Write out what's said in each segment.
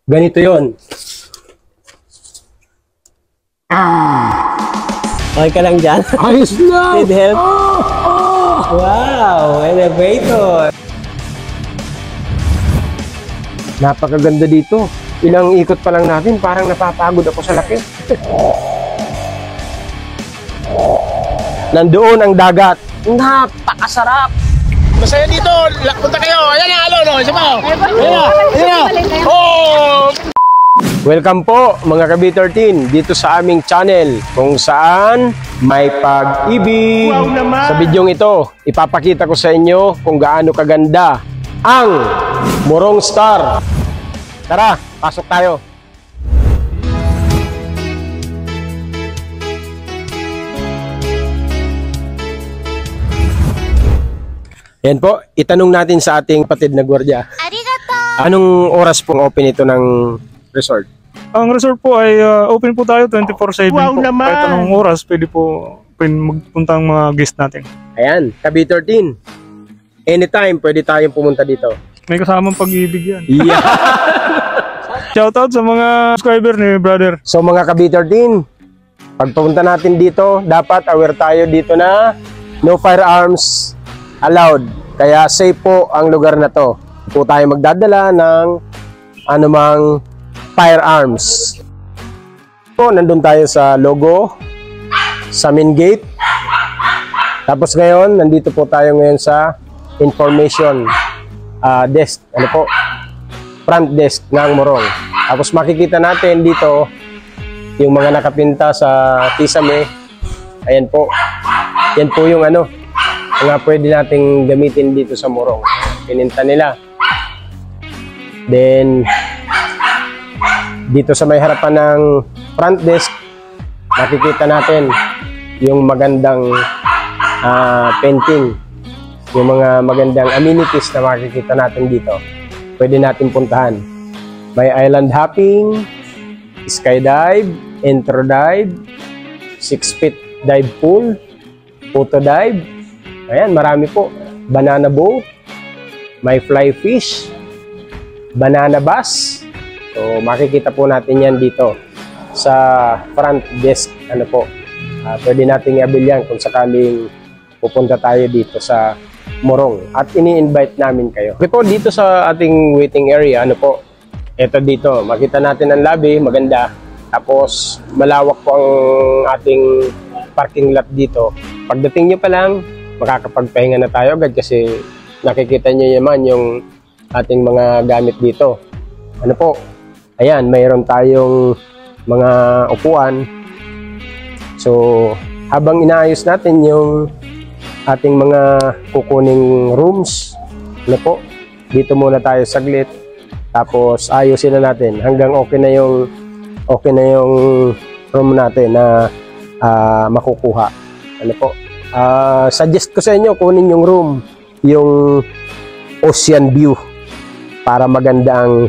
Ganito yon. Okay ka lang dyan? Ayos na! Need help? Wow! Elevator! Napakaganda dito. Ilang ikot pa lang natin, parang napapagod ako sa laki. Nandoon ang dagat. Napakasarap! Masaya dito! Punta kayo! Ayan na! Alo! Isa pa! Ayan na! Oh! Welcome po mga Kabi13 dito sa aming channel kung saan may pag-ibig. Wow naman! Sa bidyong ito, ipapakita ko sa inyo kung gaano kaganda ang Morong Star. Tara, pasok tayo. Yan po, itanong natin sa ating kapatid na gwardiya. Arigato! Anong oras pong open ito ng resort? Ang resort po ay open po tayo 24/7 Wow po. naman! Kahit anong oras pwede po magpunta ang mga guest natin. Ayan, Kabi13. Anytime pwede tayong pumunta dito. May kasamang pag-ibig yan. Yeah. Shoutout sa mga subscriber ni brother. So mga Kabi13, pag pumunta natin dito, dapat aware tayo dito na no firearms allowed. Kaya safe po ang lugar na to. Hindi po tayo magdadala ng anumang firearms. So, nandun tayo sa logo, sa main gate. Tapos ngayon, nandito po tayo ngayon sa information desk. Ano po? Front desk ng Morong. Tapos makikita natin dito yung mga nakapinta sa Tisame. Ayan po. Yan po yung ano, mga pwede nating gamitin dito sa Morong. Pininta nila. Then, dito sa may harapan ng front desk, makikita natin yung magandang painting. Yung mga magandang amenities na makikita natin dito. Pwede natin puntahan. May island hopping, skydive, intro dive, 6 feet dive pool, photo dive. Ayan, marami po. Banana boat, may fly fish, banana bus. So, makikita po natin yan dito sa front desk. Ano po, pwede nating i-avail yan kung sakaling pupunta tayo dito sa Morong. At ini-invite namin kayo. Okay po, dito sa ating waiting area, ano po, eto dito, makita natin ang lobby, maganda. Tapos, malawak po ang ating parking lot dito. Pagdating nyo pa lang, makakapagpahinga na tayo agad kasi nakikita nyo naman yung ating mga gamit dito. Ano po, ayan, mayroon tayong mga upuan. So, habang inaayos natin yung ating mga kukuning rooms, ano po, dito muna tayo saglit. Tapos, ayusin na natin hanggang okay na yung room natin na makukuha. Ano po, suggest ko sa inyo, kunin yung room, yung ocean view para maganda ang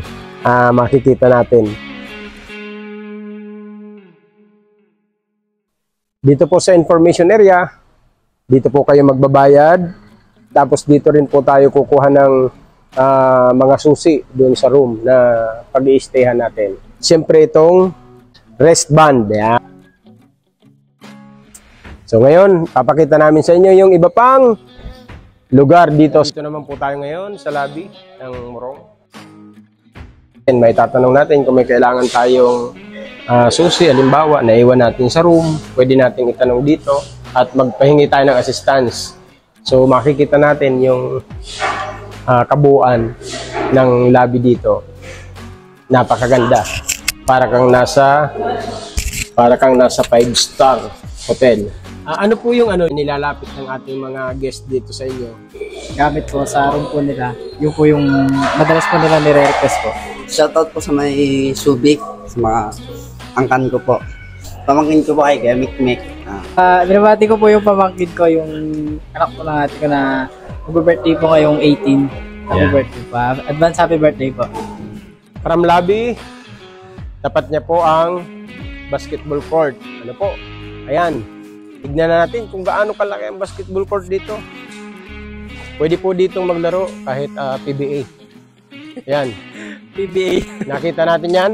makikita natin. Dito po sa information area, dito po kayo magbabayad. Tapos dito rin po tayo kukuha ng mga susi doon sa room na pag-i-stayhan natin. Siyempre itong wristband. Yan. So ngayon, papakita namin sa inyo yung iba pang lugar dito. Dito naman po tayo ngayon sa lobby ng Morong. May tatanong natin kung may kailangan tayong susi, halimbawa, naiwan natin sa room, pwede natin itanong dito at magpahingi tayo ng assistance. So makikita natin yung kabuuan ng lobby dito. Napakaganda. Para kang nasa 5-star hotel. Ano po yung nilalapit ng ating mga guest dito sa inyo? Gamit po sa room po nila. Yung po yung madalas po nila nire-request po. Shoutout po sa may Subic, sa mga angkan ko po. Pamangkin ko po kay Kuya Mikmik. Binabati ko po yung pamangkin ko, yung anak po ng ate ko na mag-birthday po ngayong 18. Happy birthday pa. Advance happy birthday po. From lobby, tapat niya po ang basketball court. Ano po? Ayan. Tignan na natin kung gaano kalaki ang basketball court dito. Pwede po ditong maglaro kahit PBA. Ayan. PBA. Nakita natin yan.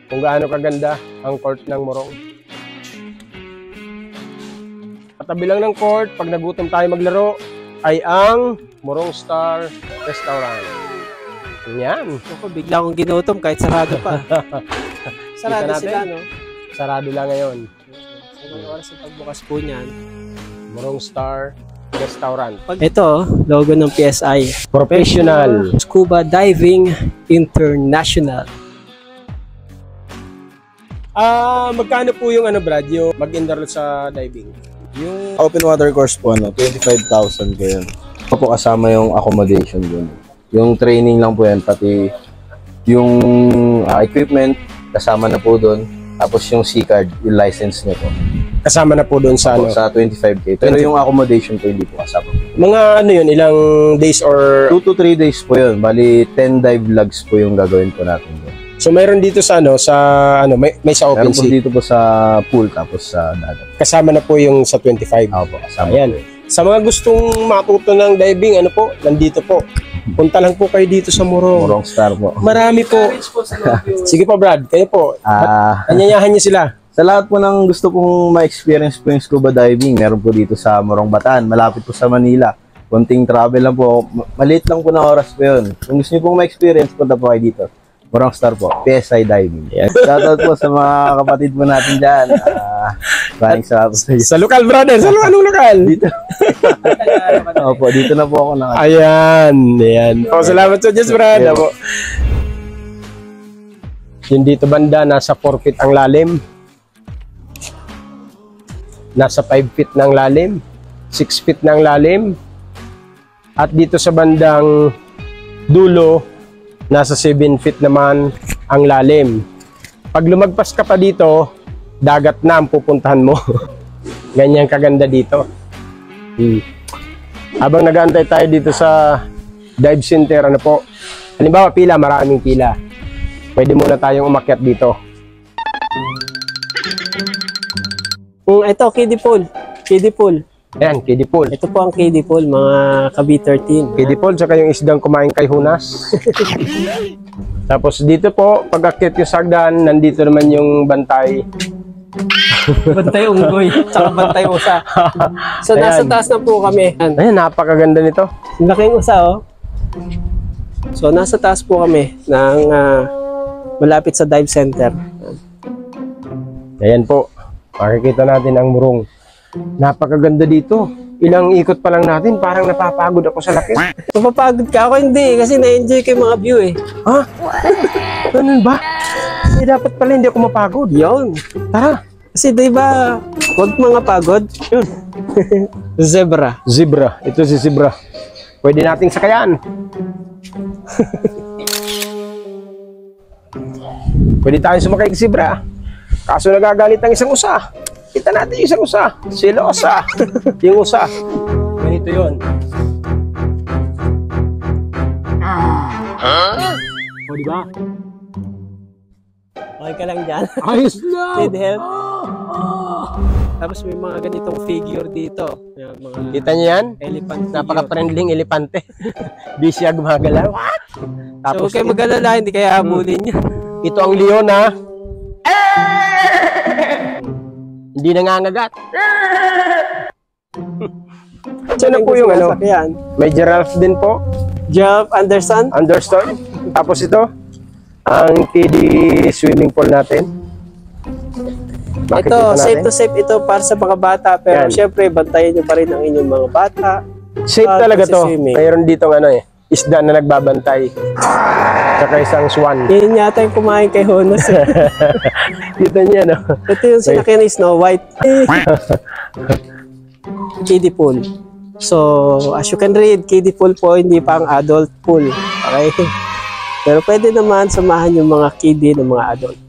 Kung gaano kaganda ang court ng Morong. Katabi lang ng court, pag nagutom tayo maglaro, ay ang Morong Star Restaurant. Yan. Ako, bigla akong ginutom kahit sarado pa. Sarado natin. sila, no? Sarado lang ngayon. May oras ang pagbukas po niyan. Morong Star Restaurant. Ito, logo ng PSI. Professional. Scuba Diving International. Magkano po yung Brad, yung mag-enroll sa diving? Yung open water course po, 25,000 po yun. Po kasama yung accommodation dun. Yung training lang po yan, pati yung equipment, kasama na po dun. Tapos yung C-card, yung license niya po. Kasama na po doon sa Sa 25K. Pero yung accommodation po, hindi po kasama. Mga yun, ilang days or... 2 to 3 days po yun. Bali, 10 dive logs po yung gagawin po natin dun. So mayroon dito sa may sa open Meron po sea. dito po sa pool, tapos sa dagat. Kasama na po yung sa 25. Ako po, kasama Ayan. po. Sa mga gustong matuto ng diving, nandito po. Punta lang po kayo dito sa Morong. Morong Star po. Marami po. Sige po Brad, kayo po. Anyayahan niyo sila. Sa lahat po ng gusto pong ma-experience po yung scuba diving, meron po dito sa Morong Bataan, malapit po sa Manila. Konting travel lang po, maliit lang po na oras po yun. Kung gusto niyo pong ma-experience, punta po kayo dito. Morong Star po, PSI Diving. Shoutout po sa mga kapatid po natin dyan. Maraming salamat sa inyo. Sa lokal brother, anong lokal? Dito. Opo, dito na po ako na. Ayan. Salamat sa Diyos Brad. Apo. Yung dito banda, nasa 4 feet ang lalim. Nasa 5 feet ng lalim. 6 feet ng lalim. At dito sa bandang dulo, nasa 7 feet naman ang lalim. Pag lumagpas ka pa dito, dagat na ang pupuntahan mo. Ganyan kaganda dito. Habang nag-aantay tayo dito sa dive center, halimbawa pila, maraming pila. Pwede muna tayong umakyat dito. Ito, kiddie pool. Kiddie pool. Ayan, kiddie pool. Ito po ang kiddie pool, mga ka-B13. Kiddie pool, saka yung isdang kumain kay Hunas. Tapos dito po, pag akyat yung sagdan, nandito naman yung bantay. Bantay unggoy, tsaka bantay usa. So, nasa Ayan. taas na po kami. Ayan, napakaganda nito. Ang laking usa, oh. So, nasa taas po kami ng malapit sa dive center. Ayan po, makikita natin ang Morong. Napakaganda dito. Ilang ikot pa lang natin, parang napapagod ako sa laki. Mapapagod ka? Ako hindi, kasi na-enjoy ko yung mga view eh. Ha? Ganun ba? Dapat pala hindi ako mapagod. Yun. Tara. Kasi diba, huwag mga pagod. Yun. Zebra. Zebra. Ito si Zebra. Pwede nating sakayan. Pwede tayong sumakay kay Zebra. Kaso nagagalit ang isang usa. Kita natin yung isang usa. Silosa. Yung usa. Ganito yun. O, diba? Okay ka lang dyan. Ayos na! Need help? Tapos may mga ganitong figure dito. Yung mga Kita niyo yan? elephant figure. Napaka-friendling elepante. Di siya gumagalaw. What? So, Tapos huwag kayo mag-alala, hindi kaya habulin niya. ito ang leon ha. Hindi nangangagat. Diyan na po yung Sasakyan. may giraffe din po. Jeff Anderson. Understood? Tapos ito, ang kiddie swimming pool natin. Ito, Makikita safe natin. to safe ito para sa mga bata. Pero Yan. syempre, bantayan nyo pa rin ang inyong mga bata. Safe talaga to. Swimming. Mayroon dito isda na nagbabantay. Saka isang swan. Yan yata yung kumain kay Honas. Kita niya, no? Ito yung sinakyan ni Snow White. Kiddie pool. So, as you can read, kiddie pool po, hindi pa ang adult pool. Okay? Pero pwede naman samahan yung mga kiddie ng mga adult.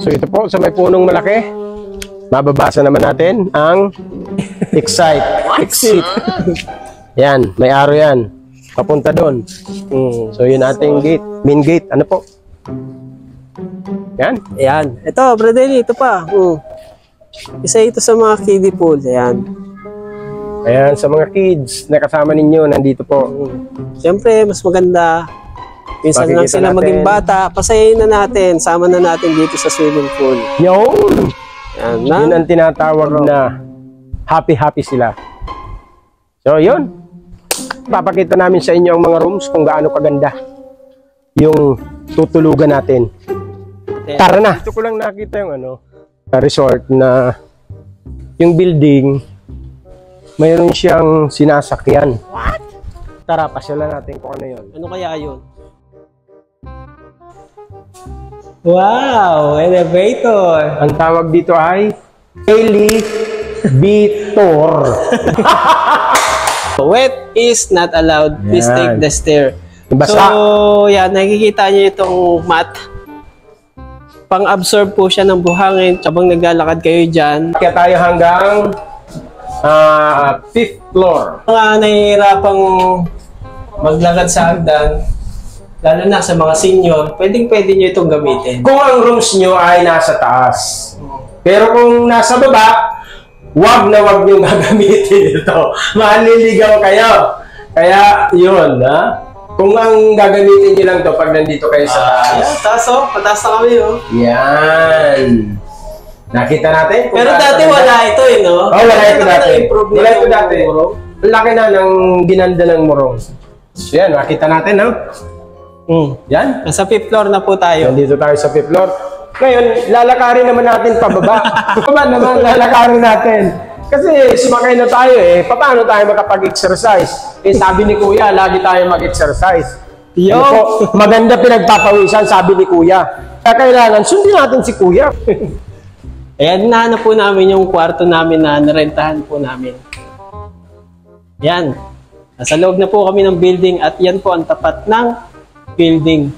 So ito po, sa may punong malaki, mababasa naman natin ang Excite. Exit. Yan, may arrow yan. Papunta doon. So yun ating gate. Main gate. Ano po? Yan. Ayan. Ito, Bradley, ito pa. Isa ito sa mga kiddie pool. Ayan. Ayan, sa mga kids na kasama ninyo, nandito po. Siyempre, mas maganda Minsan lang Makikita sila natin. maging bata, pasayain na natin, sama na natin dito sa swimming pool. Yun! Yan na. Yun ang tinatawag na happy-happy sila. So, yun. Papakita namin sa inyo ang mga rooms kung gaano kaganda yung tutulugan natin. Tara na! Ito ko lang nakita yung resort na yung building, mayroon siyang sinasakyan. What? Tara, pasyalan natin kung ano yun. Ano kaya yun? Wow! Elevator! Ang tawag dito ay elevator. Wet is not allowed. Please Yan. take the stair. Basa. So, yan, nakikita niyo itong mat. Pang-absorb po siya ng buhangin habang naglalakad kayo dyan. Kaya tayo hanggang 5th floor. Mga nahihirapang maglakad sa hagdan, lalo na sa mga senior, pwedeng-pwede nyo itong gamitin. Kung ang rooms nyo ay nasa taas. Pero kung nasa baba, wag na wag nyo gagamitin ito. Maliligaw kayo. Kaya, yun, ha? Kung ang gagamitin nyo lang to pag nandito kayo sa taas. Ayan, taas o. Pataas na kami o. Yan. Nakita natin? kung Pero gaano dati kaganda. wala ito eh, no? Oh, wala ito dati. Na-improve Wala ito yung dati. murong. Ang laki na ng ginanda ng murong. So yan, makita natin, no? Yan. Nasa 5th floor na po tayo. Nandito tayo sa 5th floor. Ngayon, lalakarin naman natin pababa. Pababa naman, lalakarin natin. Kasi sumakay na tayo eh. Paano tayo makapag-exercise? Eh, sabi ni Kuya, lagi tayo mag-exercise. Yo! Ano po, maganda pinagpapawisan, sabi ni Kuya. Kaya kailangan, sundin natin si Kuya. Ayan, nahanap po namin yung kwarto namin na narentahan po namin. Yan. Nasa loob na po kami ng building at yan po ang tapat ng building.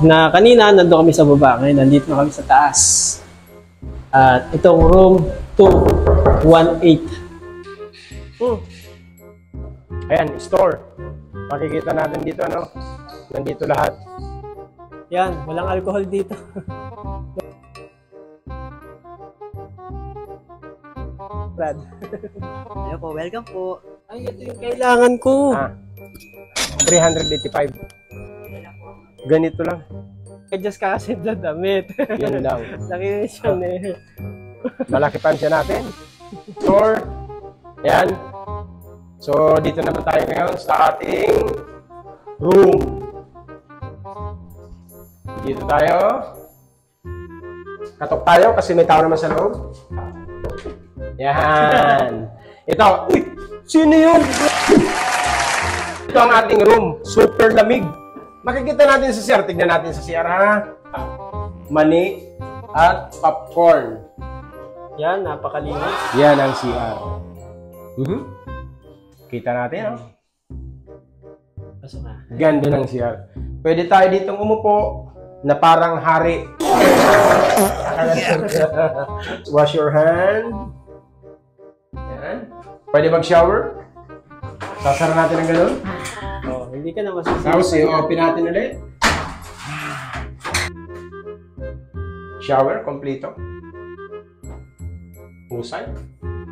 Na kanina, nandun kami sa baba. Ngayon, nandito na kami sa taas. At itong room 218. Ayan, store. Makikita natin dito, ano? Nandito lahat. Yan, walang alcohol dito. Brad. Hello po, welcome po. Ay, ito yung kailangan ko. 385. Ganito lang. Just kasi na damit. Yan lang. Nakinis yun eh. Malaki pansya natin. Store. Ayan. So, dito naman tayo ngayon sa ating room. Dito tayo. Katok tayo kasi may tao naman sa loob. Yan. Ito. Uy! Sino yun? Ito ang ating room. Super lamig. Makikita natin sa CR. Tignan natin sa CR, ha? Mani at popcorn. Yan, napakalinis. Yan ang CR. Kita natin, ha? Pasok na. Ganda ng CR. Pwede tayo ditong umupo na parang hari. Wash your hand. Yan. Pwede mag-shower. Sasara natin ng ganun. Oh, hindi ka na masasama. Tapos, i-open natin ulit. Shower, kompleto. Pusay.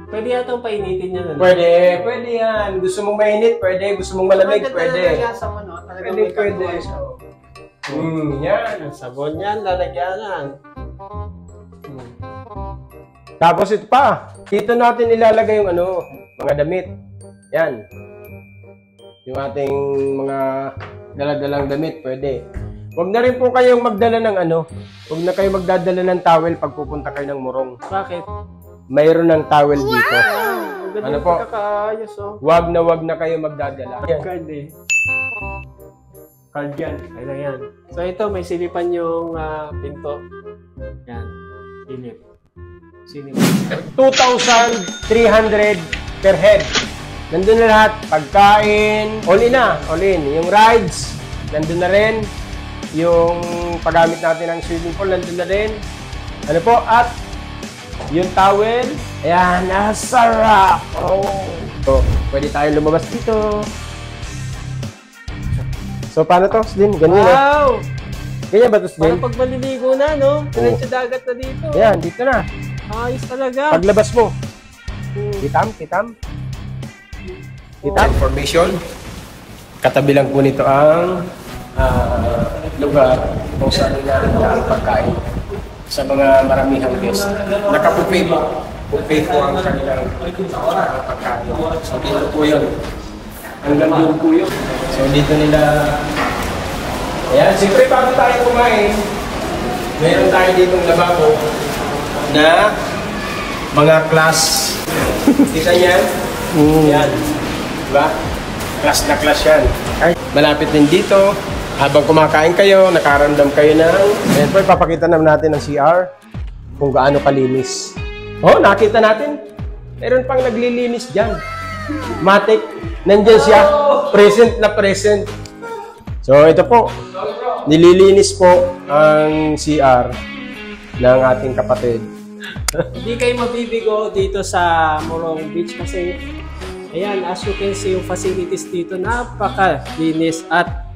Pwede yata painitin yan. Pwede, pwede yan. Gusto mong mainit, pwede. Gusto mong malamig, pwede. Pwede, pwede. Yan. Sabon yan, lalagyanan. Tapos ito pa. Dito natin ilalagay yung mga damit. Yan. Yung ating mga daladalang damit, pwede. Huwag na rin po kayong magdala ng huwag na kayong magdadala ng towel pag pupunta kayo ng Morong. Bakit? Mayroon ng towel dito. Ano po? Kakaayos oh. Huwag na kayo magdadala. Yan. Card eh. Card yan. Kailan yan. So ito, may silipan yung pinto. Yan. Silip. Silip. 2,300 per head. Nandun na lahat. Pagkain. All in na. All in. Yung rides. Nandun na rin. Yung paggamit natin ng swimming pool. Nandun na rin. Ano po? At yung towel. Ayan. Nasarap. Oh. So, pwede tayong lumabas dito. So, paano to, Slin? Ganyan na. Wow! Ganyan ba to, Slin? Parang pag maliligo na, no? Diretso dagat na dito. Ayan, dito na. Ayos talaga. Paglabas mo. Kitam. Information. Katabi lang po nito ang lugar kung saan nila ang pagkain sa mga maramihang guest. Nakabuffet po. Buffet po ang kanilang pagkain. So dito po yun. Hanggang doon po yun. So dito nila... Ayan, siyempre bago tayo kumain, meron tayo ditong lababo na mga class. Kita niyan? Yan. Diba? Class na class yan. Ay, malapit din dito. Habang kumakain kayo, nakaramdam kayo ng... Ayan po, ipapakita naman natin ng CR kung gaano kalinis. Oh, nakita natin. Meron pang naglilinis dyan. Matik. Nandyan siya. Present na present. So, ito po. Nililinis po ang CR ng ating kapatid. Hindi kayo mabibigo dito sa Morong Beach kasi ayan, as you can see yung facilities dito napakalinis at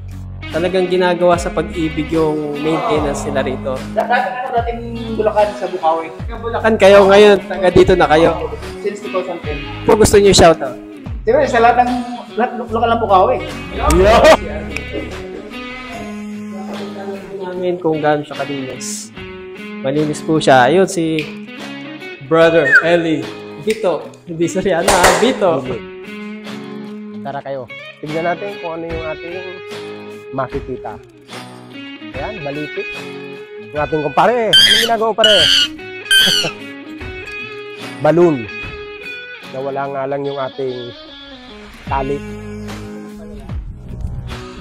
talagang ginagawa sa pag-ibig yung maintenance nila rito. Dating Bulacan sa Bukawi. Bulacan kayo ngayon, taga dito na kayo. Since 2010. Kung gusto niyo shoutout. Diba, sa lahat lokal ng Bukawi. Namin kung gaano siya kalinis. Malinis po siya. Ayun si Brother Eli Bito. Hindi Soriano, Bito. Tara kayo. Tignan natin kung ano yung ating makikita. Ayan, balitik. Yung ating kumpare. Anong ginagawa pare? Balloon. Nawala nga lang yung ating tali.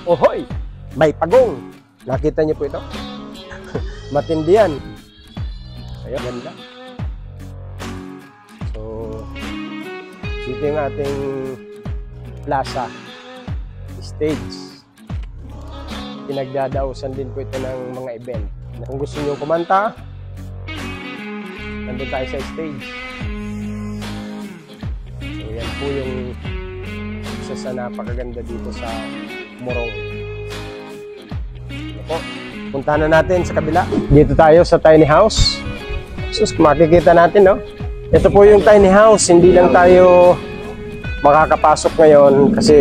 Ohoy! May pagong! Nakita niyo po ito? Matindi yan. Ayun, ganda. So, dito yung ating plaza. Stage. Pinagdadausan din po ito ng mga event. Kung gusto niyo kumanta, nandun tayo sa stage. So, yan po yung isa sa napakaganda dito sa Morong. Ano po? Punta na natin sa kabila. Dito tayo sa tiny house. Sus, makikita natin, no? Ito po yung tiny house. Hindi lang tayo makakapasok ngayon kasi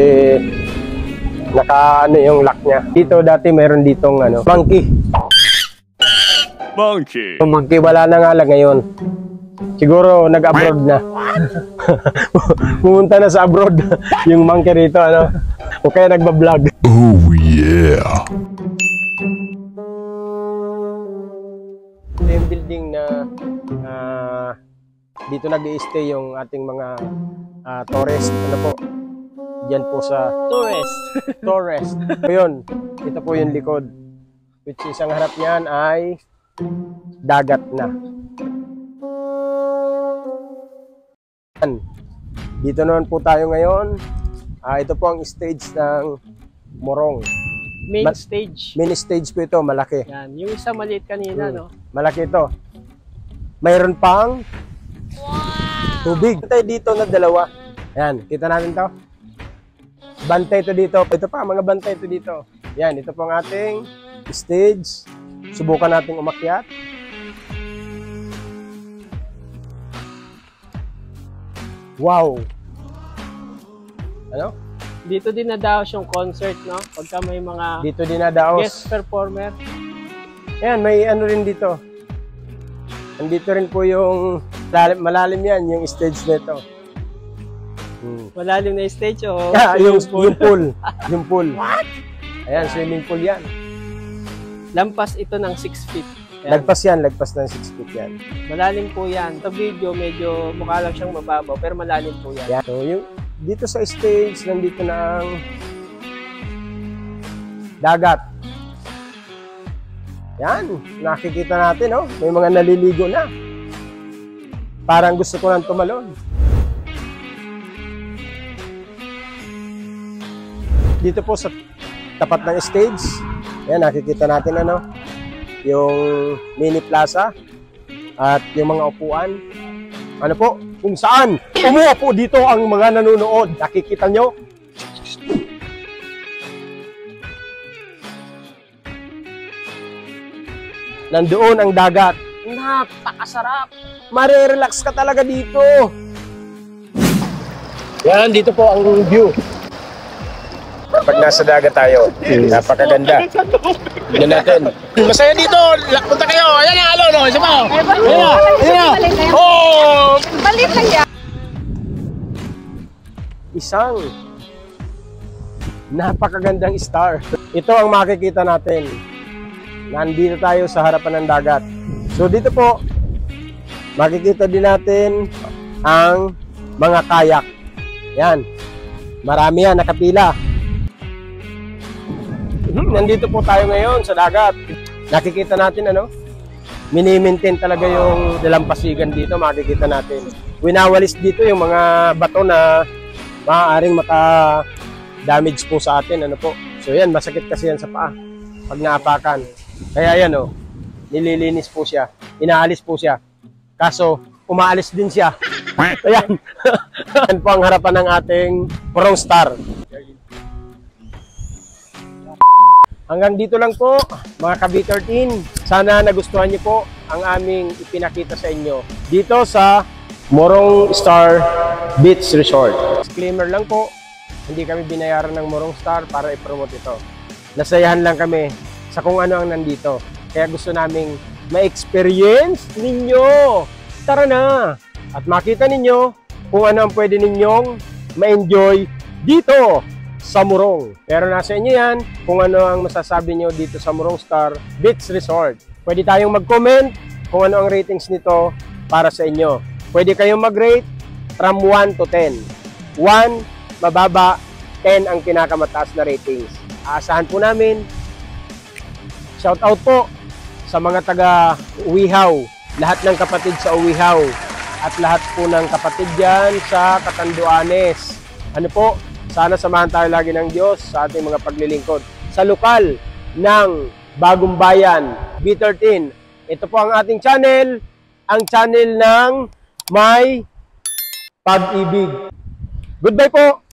naka ano yung lock niya. Dito dati meron ditong ano, monkey. Yung monkey wala na nga lang ngayon. Siguro nag-abroad na. Pumunta na sa abroad yung monkey rito, ano? O kaya nagba-vlog. Oh yeah. Yung building na dito nag-i-stay yung ating mga tourist, ano po? Diyan po sa tourist. So yun, ito po yung likod. Which is ang harap niyan ay dagat na. Dito naman po tayo ngayon. Ito po ang stage ng Morong. Main stage. Main stage po ito, malaki. Yan, yung isa maliit kanina, no? Malaki ito. Mayroon pang tubig. Bantay dito na dalawa. Ayan, kita natin to. Bantay ito dito. Ito pa, mga bantay ito dito. Yan, ito po ang ating stage. Subukan nating umakyat. Wow! Ano? Dito din nadaos yung concert, no? Pagka may mga Dito dinadaos. guest performer. Ayan, may ano rin dito. Andito rin po yung malalim yan, yung stage nito. Malalim na stage, o Yung pool. Yung pool. What? Ayan, swimming pool yan. Lampas ito ng 6 feet. Ayan. Lagpas ng 6 feet yan. Malalim po yan. Sa video, medyo mukha lang siyang mababaw, pero malalim po yan. Yan. So, yung, dito sa stage, nandito na ang dagat. Yan, nakikita natin, oh. May mga naliligo na. Parang gusto ko lang tumalon. Dito po sa tapat ng stage, yan, nakikita natin, ano, yung mini plaza at yung mga upuan. Ano po? Kung saan umuupo dito ang mga nanonood. Nakikita nyo? Nandoon ang dagat. Napakasarap. Marirelax ka talaga dito. Yan, dito po ang view. pag nasa dagat tayo. Napakaganda. Tignan natin. Masaya dito. Punta kayo. Ayan na, alo, no? Isa pa. Ayan na. Ayan na. Oh! Balit lang yan. Isang napakagandang star. Ito ang makikita natin. Nandito tayo sa harapan ng dagat. So dito po, makikita din natin ang mga kayak. Yan. Marami yan, nakapila. Nandito po tayo ngayon sa dagat. Nakikita natin mini-maintain talaga yung dalampasigan dito, makikita natin. Winawalis dito yung mga bato na maaaring maka-damage po sa atin. So yan, masakit kasi yan sa paa pag naapakan. Kaya yan nililinis po siya, inaalis po siya. Kaso, umaalis din siya. Ayan. Yan po ang harapan ng ating Morong Star. Hanggang dito lang po, mga ka-B13. Sana nagustuhan niyo po ang aming ipinakita sa inyo dito sa Morong Star Beach Resort. Disclaimer lang po, hindi kami binayaran ng Morong Star para i-promote ito. Nasayahan lang kami sa kung ano ang nandito. Kaya gusto naming ma-experience ninyo. Tara na! At makita ninyo kung ano ang pwede ninyong ma-enjoy dito sa Morong. Pero nasa inyo yan kung ano ang masasabi nyo dito sa Morong Star Beach Resort. Pwede tayong mag-comment kung ano ang ratings nito para sa inyo. Pwede kayong mag-rate from 1 to 10. 1, mababa, 10 ang pinakamataas na ratings. Aasahan po namin. Shout out po sa mga taga Uwihaw, lahat ng kapatid sa Uwihaw, at lahat po ng kapatid dyan sa Catanduanes. Sana samahan tayo lagi ng Diyos sa ating mga paglilingkod. Sa lokal ng Bagong Bayan, B13. Ito po ang ating channel, ang channel ng May Pag-ibig. Goodbye po!